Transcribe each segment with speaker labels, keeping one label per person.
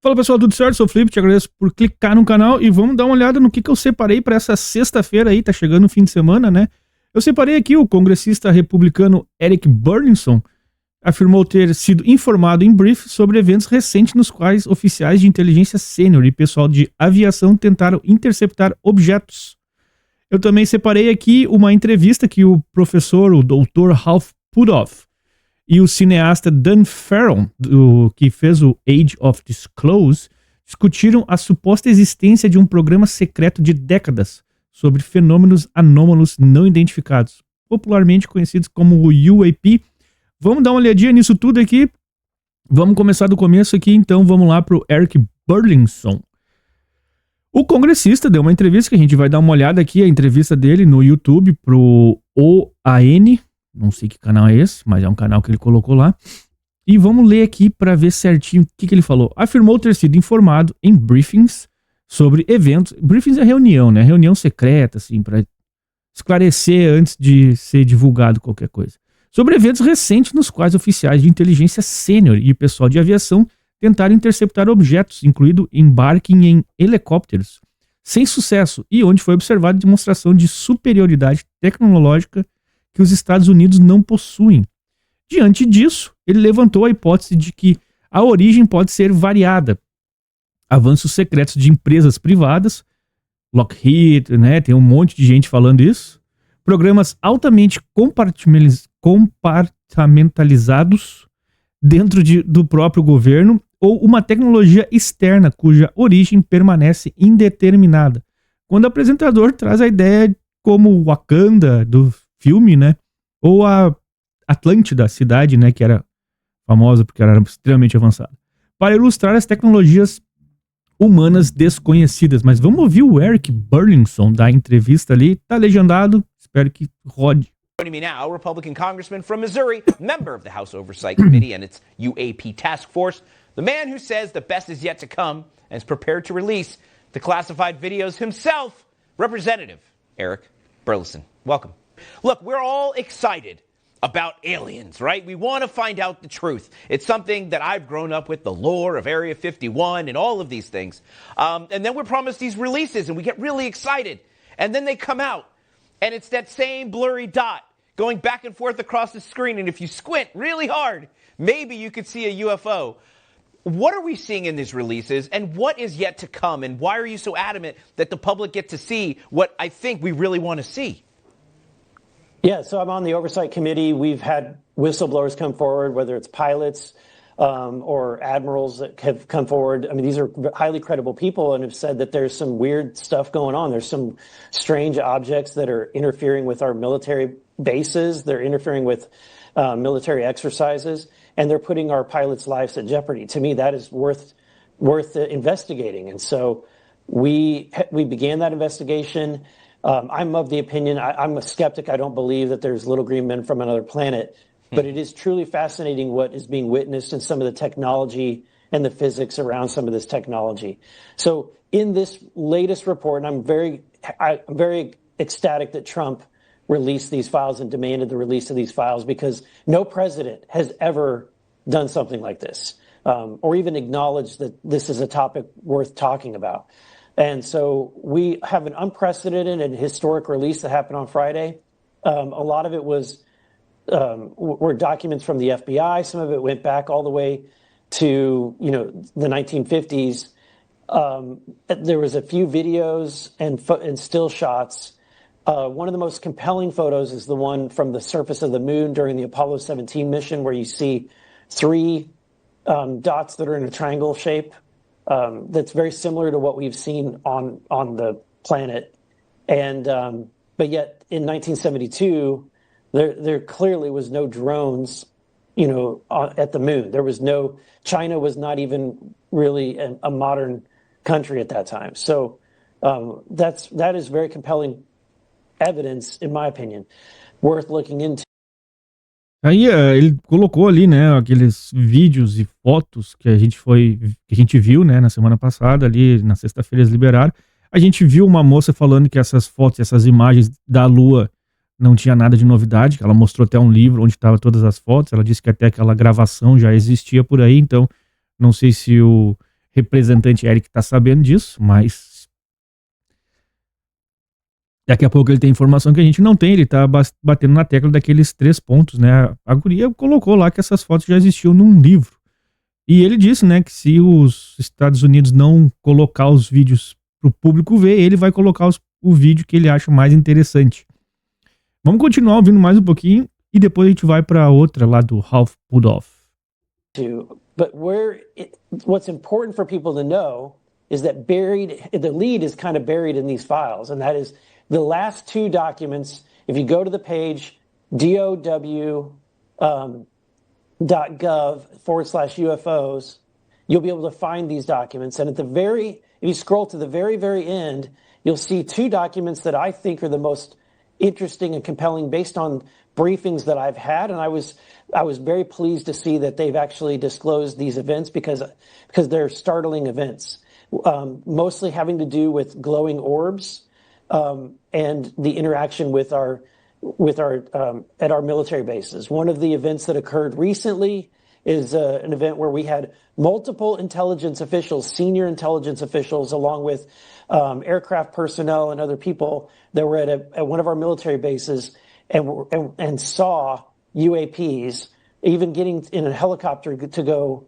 Speaker 1: Fala pessoal, tudo certo? Sou o Felipe, te agradeço por clicar no canal e vamos dar uma olhada no que eu separei para essa sexta-feira aí, tá chegando o fim de semana, né? Eu separei aqui o congressista republicano Eric Burlinson afirmou ter sido informado em brief sobre eventos recentes nos quais oficiais de inteligência sênior e pessoal de aviação tentaram interceptar objetos. Eu também separei aqui uma entrevista que o professor, o Dr. Ralph Puthoff, e o cineasta Dan Farron, que fez o Age of Disclose, discutiram a suposta existência de um programa secreto de décadas sobre fenômenos anômalos não identificados, popularmente conhecidos como o UAP. Vamos dar uma olhadinha nisso tudo aqui. Vamos começar do começo aqui, então vamos lá para o Eric Burlinson. O congressista deu uma entrevista, que a gente vai dar uma olhada aqui, a entrevista dele no YouTube pro OAN, não sei que canal é esse, mas é um canal que ele colocou lá. E vamos ler aqui para ver certinho o que ele falou. Afirmou ter sido informado em briefings sobre eventos. Briefings é reunião, né? Reunião secreta, assim, para esclarecer antes de ser divulgado qualquer coisa. Sobre eventos recentes nos quais oficiais de inteligência sênior e pessoal de aviação tentaram interceptar objetos, incluindo embarque em helicópteros, sem sucesso, e onde foi observada demonstração de superioridade tecnológica que os Estados Unidos não possuem. Diante disso, ele levantou a hipótese de que a origem pode ser variada. Avanços secretos de empresas privadas, Lockheed, né, tem um monte de gente falando isso, programas altamente compartamentalizados dentro do próprio governo, ou uma tecnologia externa cuja origem permanece indeterminada. Quando o apresentador traz a ideia como Wakanda do filme, né? Ou a Atlântida, a cidade, né? Que era famosa porque era extremamente avançada. Para ilustrar as tecnologias humanas desconhecidas. Mas vamos ouvir o Eric Burlinson da entrevista ali. Tá legendado. Espero que rode.
Speaker 2: Joining me now, Republican Congressman from Missouri, member of the House Oversight Committee and its UAP task force, the man who says the best is yet to come and is prepared to release the classified videos himself, Representative Eric Burlinson. Welcome. Look, we're all excited about aliens, right? We want to find out the truth. It's something that I've grown up with, the lore of Area 51 and all of these things. And then we're promised these releases and we get really excited. And then they come out and it's that same blurry dot going back and forth across the screen. And if you squint really hard, maybe you could see a UFO. What are we seeing in these releases and what is yet to come? And why are you so adamant that the public get to see what I think we really want to see?
Speaker 3: Yeah, so I'm on the Oversight Committee. We've had whistleblowers come forward, whether it's pilots or admirals that have come forward. I mean, these are highly credible people and have said that there's some weird stuff going on. There's some strange objects that are interfering with our military bases. They're interfering with military exercises, and they're putting our pilots' lives at jeopardy. To me, that is worth investigating. And so we began that investigation. I'm of the opinion, I'm a skeptic. I don't believe that there's little green men from another planet. But it is truly fascinating what is being witnessed in some of the technology and the physics around some of this technology. So in this latest report, and I'm very ecstatic that Trump released these files and demanded the release of these files, because no president has ever done something like this, or even acknowledged that this is a topic worth talking about. And so we have an unprecedented and historic release that happened on Friday. A lot of it were documents from the FBI. Some of it went back all the way to, the 1950s. There was a few videos and still shots. One of the most compelling photos is the one from the surface of the moon during the Apollo 17 mission, where you see three dots that are in a triangle shape. That's very similar to what we've seen on the planet. And but yet in 1972, there clearly was no drones, at the moon. There was no, China was not even really a modern country at that time. So that is very compelling evidence, in my opinion, worth looking into.
Speaker 1: Aí ele colocou ali, né, aqueles vídeos e fotos que a gente viu, né, na semana passada, ali na sexta-feira eles liberaram. A gente viu uma moça falando que essas fotos, essas imagens da Lua não tinha nada de novidade, que ela mostrou até um livro onde estavam todas as fotos. Ela disse que até aquela gravação já existia por aí, então não sei se representante Eric tá sabendo disso, mas daqui a pouco ele tem informação que a gente não tem, ele tá batendo na tecla daqueles 3 pontos, né? A guria colocou lá que essas fotos já existiam num livro. E ele disse, né, que se os Estados Unidos não colocar os vídeos pro público ver, ele vai colocar o vídeo que ele acha mais interessante. Vamos continuar ouvindo mais um pouquinho e depois a gente vai para outra lá do Ralph Pudolph.
Speaker 3: But what's important for people to know is that the lead is kind of buried in these files, and that is the last 2 documents. If you go to the page DOW.gov/UFOs, you'll be able to find these documents. And if you scroll to the very, very end, you'll see 2 documents that I think are the most interesting and compelling based on briefings that I've had. And I was very pleased to see that they've actually disclosed these events because they're startling events, mostly having to do with glowing orbs, and the interaction with our at our military bases. One of the events that occurred recently is an event where we had multiple intelligence officials, senior intelligence officials, along with aircraft personnel and other people that were at one of our military bases and saw UAPs, even getting in a helicopter to go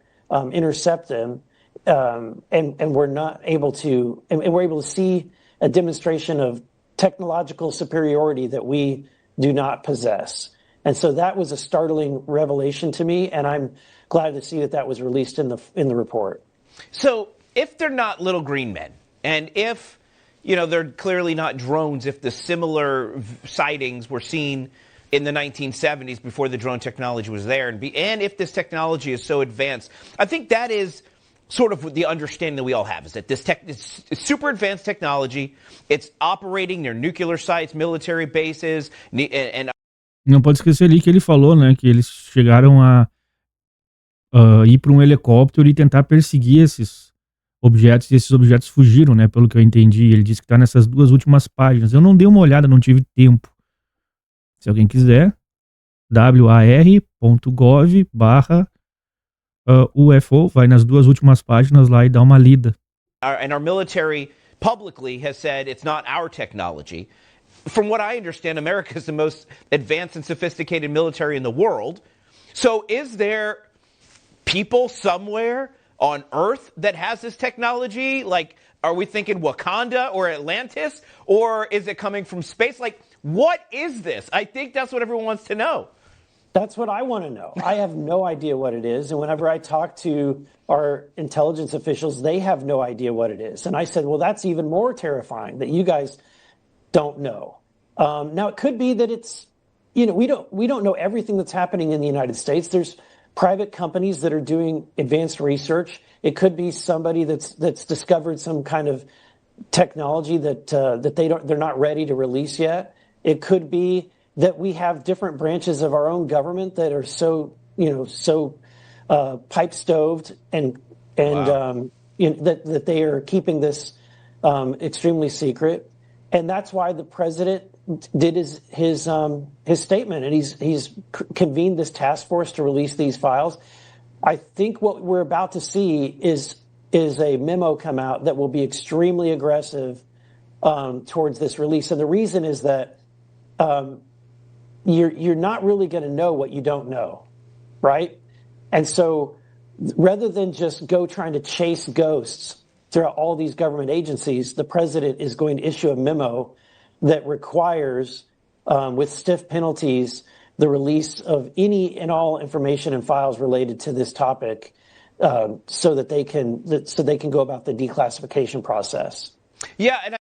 Speaker 3: intercept them, and we're not able to, and we're able to see a demonstration of technological superiority that we do not possess. And so that was a startling revelation to me, and I'm glad to see that was released in the report.
Speaker 2: So if they're not little green men, and if, they're clearly not drones, if the similar sightings were seen in the 1970s before the drone technology was there, and if this technology is so advanced, I think that is sort of the understanding that we all have, is that this it's super advanced technology, it's operating near nuclear sites, military bases, and
Speaker 1: não pode esquecer ali que ele falou, né, que eles chegaram a ir para um helicóptero e tentar perseguir esses objetos, e esses objetos fugiram, né, pelo que eu entendi. Ele disse que tá nessas 2 últimas páginas. Eu não dei uma olhada, não tive tempo. Se alguém quiser, war.gov/UFO, vai nas 2 últimas páginas lá e dá uma lida.
Speaker 2: And our military publicly has said it's not our technology. From what I understand, America is the most advanced and sophisticated military in the world. So is there people somewhere on Earth that has this technology? Like, are we thinking Wakanda or Atlantis? Or is it coming from space? Like, what is this? I think that's what everyone wants to know.
Speaker 3: That's what I want to know. I have no idea what it is. And whenever I talk to our intelligence officials, they have no idea what it is. And I said, well, that's even more terrifying that you guys don't know. Now, it could be that it's, we don't know everything that's happening in the United States. There's private companies that are doing advanced research. It could be somebody that's discovered some kind of technology that they're not ready to release yet. It could be that we have different branches of our own government that are so pipe-stoved and wow. That they are keeping this extremely secret. And that's why the president did his statement, and he's convened this task force to release these files. I think what we're about to see is a memo come out that will be extremely aggressive towards this release. And the reason is that you're not really going to know what you don't know, right? And so rather than just go trying to chase ghosts throughout all these government agencies, the president is going to issue a memo that requires, with stiff penalties, the release of any and all information and files related to this topic, so they can go about the declassification process.
Speaker 2: Yeah, and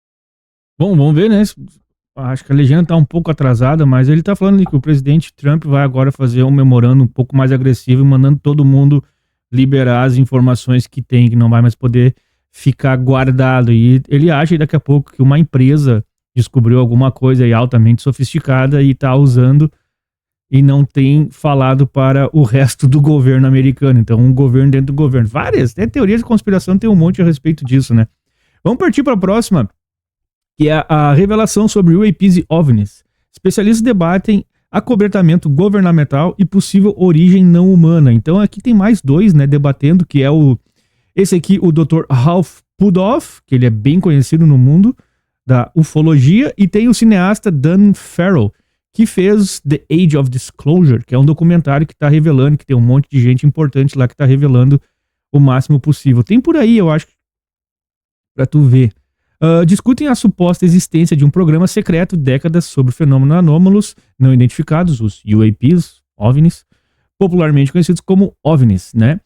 Speaker 1: Bom, vamos ver, né? Acho que a legenda tá um pouco atrasada, mas ele tá falando que o presidente Trump vai agora fazer um memorando um pouco mais agressivo, mandando todo mundo liberar as informações que tem, que não vai mais poder ficar guardado. E ele acha daqui a pouco que uma empresa descobriu alguma coisa aí altamente sofisticada e tá usando e não tem falado para o resto do governo americano. Então, um governo dentro do governo. Várias, teorias de conspiração, tem um monte a respeito disso, né? Vamos partir para a próxima, que é a revelação sobre UAPs e OVNIs. Especialistas debatem acobertamento governamental e possível origem não humana. Então aqui tem mais 2, né, debatendo, que é o Esse aqui, o Dr. Ralph Puddoff, que ele é bem conhecido no mundo da ufologia, e tem o cineasta Dan Farrell, que fez The Age of Disclosure, que é um documentário que tá revelando, que tem um monte de gente importante lá que tá revelando o máximo possível. Tem por aí, eu acho, pra tu ver. Discutem a suposta existência de um programa secreto décadas sobre fenômenos anômalos não identificados, os UAPs, OVNIs, popularmente conhecidos como OVNIs, né?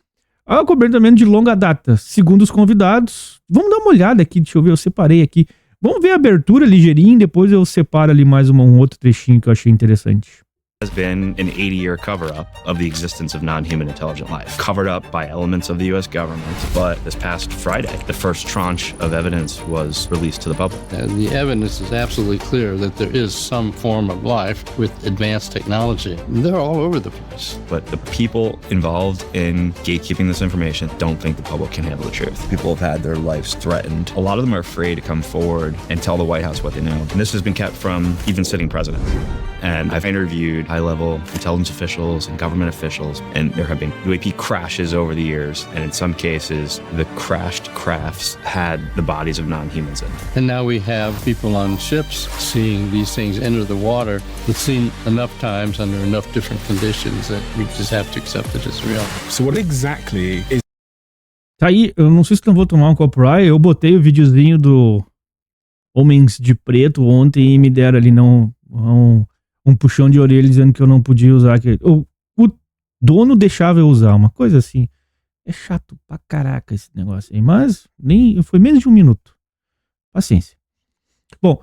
Speaker 1: Acobertamento de longa data, segundo os convidados. Vamos dar uma olhada aqui, deixa eu ver, eu separei aqui. Vamos ver a abertura ligeirinho, depois eu separo ali mais um outro trechinho que eu achei interessante.
Speaker 4: Has been an 80-year cover-up of the existence of non-human intelligent life, covered up by elements of the U.S. government. But this past Friday, the first tranche of evidence was released to the public.
Speaker 5: And the evidence is absolutely clear that there is some form of life with advanced technology. They're all over the place.
Speaker 4: But the people involved in gatekeeping this information don't think the public can handle the truth. People have had their lives threatened. A lot of them are afraid to come forward and tell the White House what they know. And this has been kept from even sitting president. And I've interviewed high-level intelligence officials and government officials, and there have been UAP crashes over the years, and in some cases, the crashed crafts had the bodies of non-humans in them.
Speaker 5: And now we have people on ships seeing these things enter the water. We've seen enough times under enough different conditions that we just have to accept that it's real.
Speaker 6: So what exactly is...
Speaker 1: Tá aí, eu não sei se não vou tomar um copyright, eu botei o videozinho do Homens de Preto ontem e me deram ali um puxão de orelha dizendo que eu não podia usar aquele. O dono deixava eu usar, uma coisa assim. É chato pra caraca esse negócio aí, mas foi menos de 1 minuto. Paciência. Bom,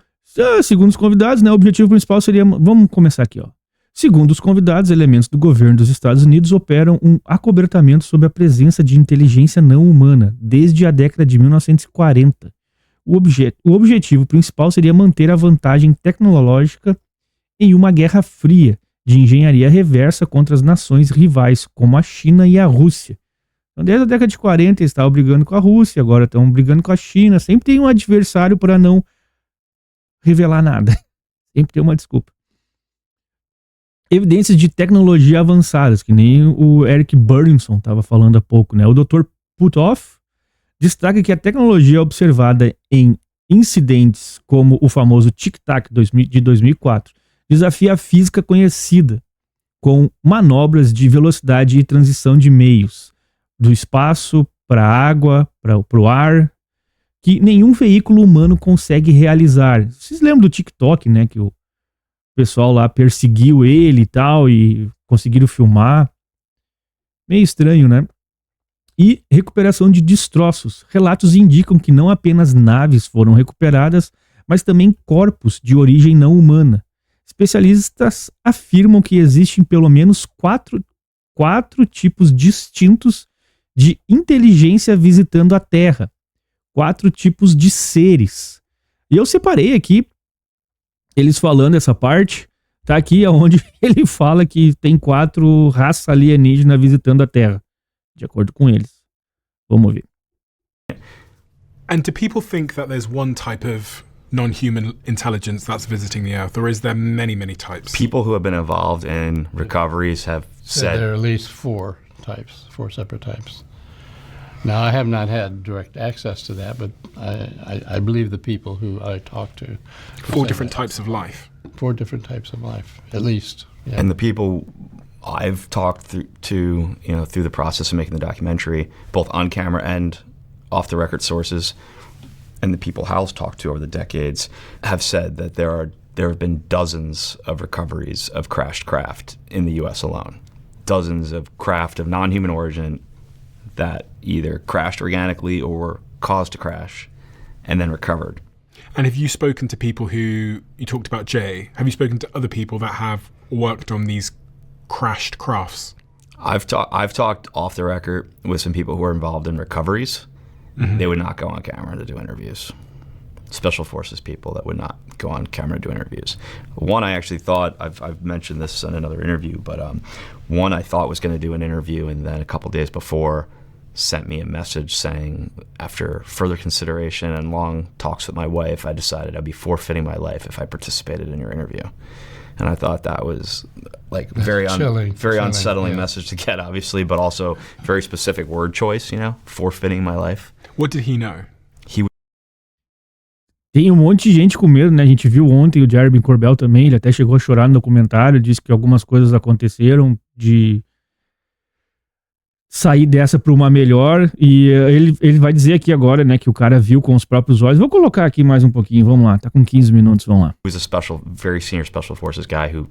Speaker 1: segundo os convidados, né, o objetivo principal seria... Vamos começar aqui, ó. Segundo os convidados, elementos do governo dos Estados Unidos operam um acobertamento sobre a presença de inteligência não humana desde a década de 1940. O objetivo principal seria manter a vantagem tecnológica em uma guerra fria de engenharia reversa contra as nações rivais, como a China e a Rússia. Então, desde a década de 40, eles estavam brigando com a Rússia, agora estão brigando com a China. Sempre tem um adversário para não revelar nada. Sempre tem uma desculpa. Evidências de tecnologia avançadas, que nem o Eric Burnison estava falando há pouco, né? O Dr. Puddoff destaca que a tecnologia observada em incidentes como o famoso Tic-Tac de 2004 desafia a física conhecida, com manobras de velocidade e transição de meios, do espaço para a água, para o ar, que nenhum veículo humano consegue realizar. Vocês lembram do TikTok, né? Que o pessoal lá perseguiu ele e tal, e conseguiram filmar. Meio estranho, né? E recuperação de destroços. Relatos indicam que não apenas naves foram recuperadas, mas também corpos de origem não humana. Especialistas afirmam que existem pelo menos quatro tipos distintos de inteligência visitando a Terra. 4 tipos de seres. E eu separei aqui, eles falando essa parte, tá aqui onde ele fala que tem 4 raças alienígenas visitando a Terra, de acordo com eles. Vamos ver.
Speaker 6: And do people think that there's one type of non-human intelligence that's visiting the Earth, or is there many, many types?
Speaker 4: People who have been involved in recoveries have said...
Speaker 5: There are at least 4 separate types. Now, I have not had direct access to that, but I believe the people who I talk to...
Speaker 6: 4 different types of life?
Speaker 5: 4 different types of life, at least. Yeah.
Speaker 4: And the people I've talked to, through the process of making the documentary, both on camera and off the record sources, and the people Hal's talked to over the decades, have said that there have been dozens of recoveries of crashed craft in the U.S. alone. Dozens of craft of non-human origin that either crashed organically or were caused to crash and then recovered.
Speaker 6: And have you spoken to people who, you talked about Jay, have you spoken to other people that have worked on these crashed crafts?
Speaker 4: I've talked off the record with some people who are involved in recoveries. Mm-hmm. They would not go on camera to do interviews. Special Forces people that would not go on camera to do interviews. One I actually thought, I've mentioned this in another interview, but one I thought was going to do an interview, and then a couple days before sent me a message saying, after further consideration and long talks with my wife, I decided I'd be forfeiting my life if I participated in your interview. And I thought that was like very unsettling message to get, obviously, but also very specific word choice, forfeiting my life.
Speaker 6: What did he know?
Speaker 1: Tem um monte de gente com medo, né? A gente viu ontem o Jeremy Corbell também, ele até chegou a chorar no documentário, disse que algumas coisas aconteceram de sair dessa para uma melhor, e ele vai dizer aqui agora, né, que o cara viu com os próprios olhos. Vou colocar aqui mais um pouquinho, vamos lá, tá com 15 minutos, vamos lá.
Speaker 4: He was a very senior special forces guy who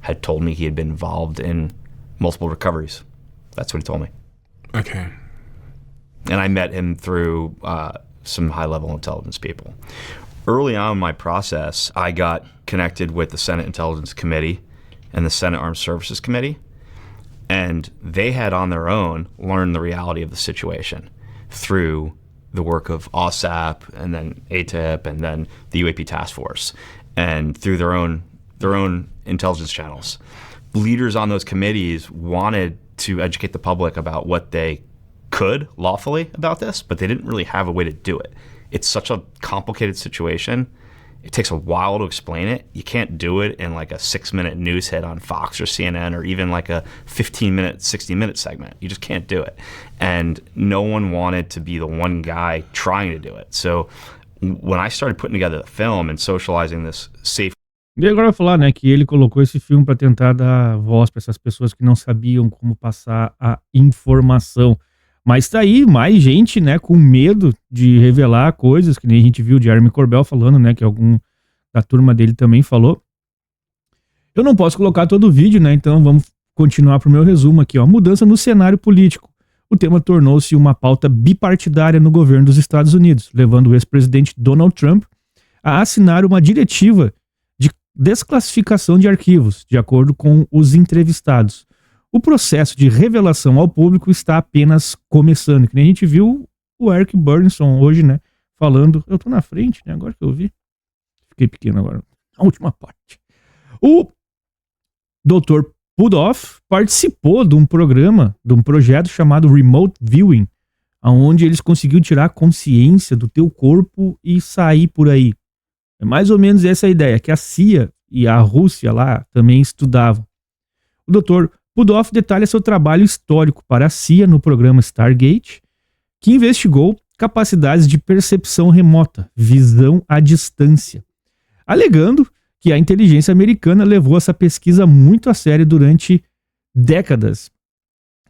Speaker 4: had told me he had been involved in multiple recoveries. That's what he told me.
Speaker 6: Okay.
Speaker 4: And I met him through some high-level intelligence people. Early on in my process, I got connected with the Senate Intelligence Committee and the Senate Armed Services Committee, and they had on their own learned the reality of the situation through the work of OSAP and then ATIP and then the UAP task force, and through their own intelligence channels. Leaders on those committees wanted to educate the public about what they could lawfully about this, but they didn't really have a way to do it. It's such a complicated situation. It takes a while to explain it. You can't do it in like a 6-minute news hit on Fox or CNN or even like a 15-minute, 60-minute segment. You just can't do it. And no one wanted to be the one guy trying to do it. So when I started putting together the film and socializing this safe.
Speaker 1: E agora eu vou falar, né, que ele colocou esse filme para tentar dar voz para essas pessoas que não sabiam como passar a informação. Mas tá aí mais gente, né, com medo de revelar coisas, que nem a gente viu o Jeremy Corbell falando, né, que algum da turma dele também falou. Eu não posso colocar todo o vídeo, né, então vamos continuar pro meu resumo aqui, ó. Mudança no cenário político. O tema tornou-se uma pauta bipartidária no governo dos Estados Unidos, levando o ex-presidente Donald Trump a assinar uma diretiva de desclassificação de arquivos, de acordo com os entrevistados. O processo de revelação ao público está apenas começando. Que nem a gente viu o Eric Burnson hoje, né? Falando. Eu tô na frente, né? Agora que eu vi. Fiquei pequeno agora. A última parte. O Dr. Pudov participou de um programa, de um projeto chamado Remote Viewing, onde eles conseguiram tirar a consciência do teu corpo e sair por aí. É mais ou menos essa a ideia, que a CIA e a Rússia lá também estudavam. O Dr. Pudov detalha seu trabalho histórico para a CIA no programa Stargate, que investigou capacidades de percepção remota, visão à distância, alegando que a inteligência americana levou essa pesquisa muito a sério durante décadas.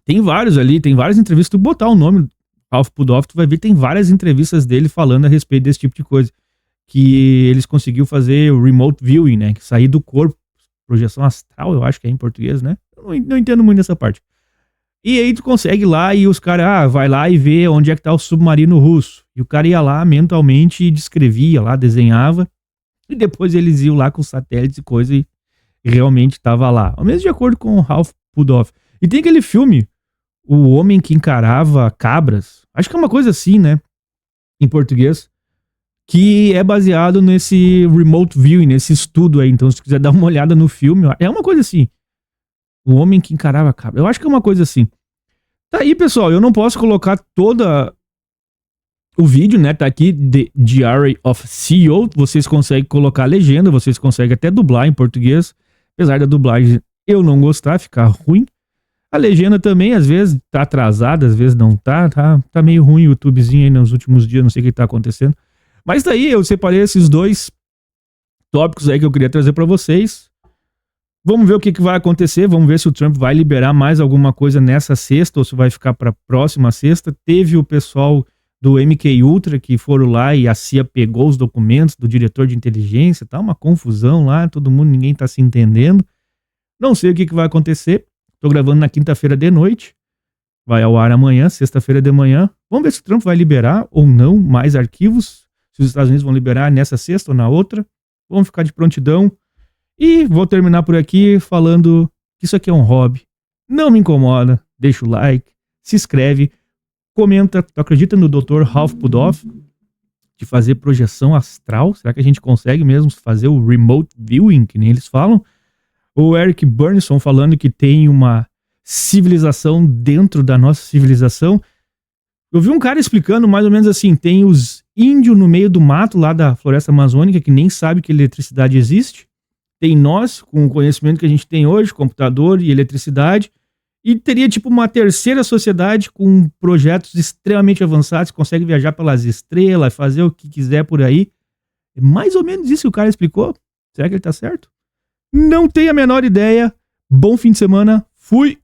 Speaker 1: Tem vários ali, tem várias entrevistas. Tu botar o nome Ralph Pudov, tu vai ver, tem várias entrevistas dele falando a respeito desse tipo de coisa. Que eles conseguiram fazer o remote viewing, né? Que sair do corpo, projeção astral, eu acho que é em português, né? Eu não entendo muito dessa parte. E aí tu consegue ir lá e os caras, vai lá e vê onde é que tá o submarino russo. E o cara ia lá mentalmente e descrevia lá, desenhava. E depois eles iam lá com satélites e coisa e realmente tava lá. Ao menos de acordo com o Ralph Pudov. E tem aquele filme, O Homem que Encarava Cabras. Acho que é uma coisa assim, né? Em português. Que é baseado nesse remote viewing, nesse estudo aí. Então, se tu quiser dar uma olhada no filme, é uma coisa assim. O Homem que Encarava Cabra. Eu acho que é uma coisa assim. Tá aí, pessoal. Eu não posso colocar toda o vídeo, né? Tá aqui, The Diary of CEO. Vocês conseguem colocar a legenda, vocês conseguem até dublar em português. Apesar da dublagem eu não gostar, ficar ruim. A legenda também, às vezes, tá atrasada, às vezes não tá. Tá meio ruim o YouTubezinho aí nos últimos dias, não sei o que tá acontecendo. Mas daí eu separei esses dois tópicos aí que eu queria trazer para vocês. Vamos ver o que vai acontecer, vamos ver se o Trump vai liberar mais alguma coisa nessa sexta ou se vai ficar para a próxima sexta. Teve o pessoal do MK Ultra que foram lá e a CIA pegou os documentos do diretor de inteligência, tá uma confusão lá, todo mundo, ninguém tá se entendendo. Não sei o que vai acontecer. Tô gravando na quinta-feira de noite. Vai ao ar amanhã, sexta-feira de manhã. Vamos ver se o Trump vai liberar ou não mais arquivos. Se os Estados Unidos vão liberar nessa sexta ou na outra. Vamos ficar de prontidão. E vou terminar por aqui falando que isso aqui é um hobby. Não me incomoda. Deixa o like, se inscreve, comenta. Tu acredita no Dr. Ralph Pudov de fazer projeção astral? Será que a gente consegue mesmo fazer o remote viewing, que nem eles falam? O Eric Burnson falando que tem uma civilização dentro da nossa civilização. Eu vi um cara explicando mais ou menos assim, tem os índios no meio do mato lá da floresta amazônica que nem sabe que eletricidade existe. tem nós, com o conhecimento que a gente tem hoje, computador e eletricidade, e teria tipo uma terceira sociedade com projetos extremamente avançados, que consegue viajar pelas estrelas, fazer o que quiser por aí. É mais ou menos isso que o cara explicou. Será que ele tá certo? Não tenho a menor ideia. Bom fim de semana. Fui!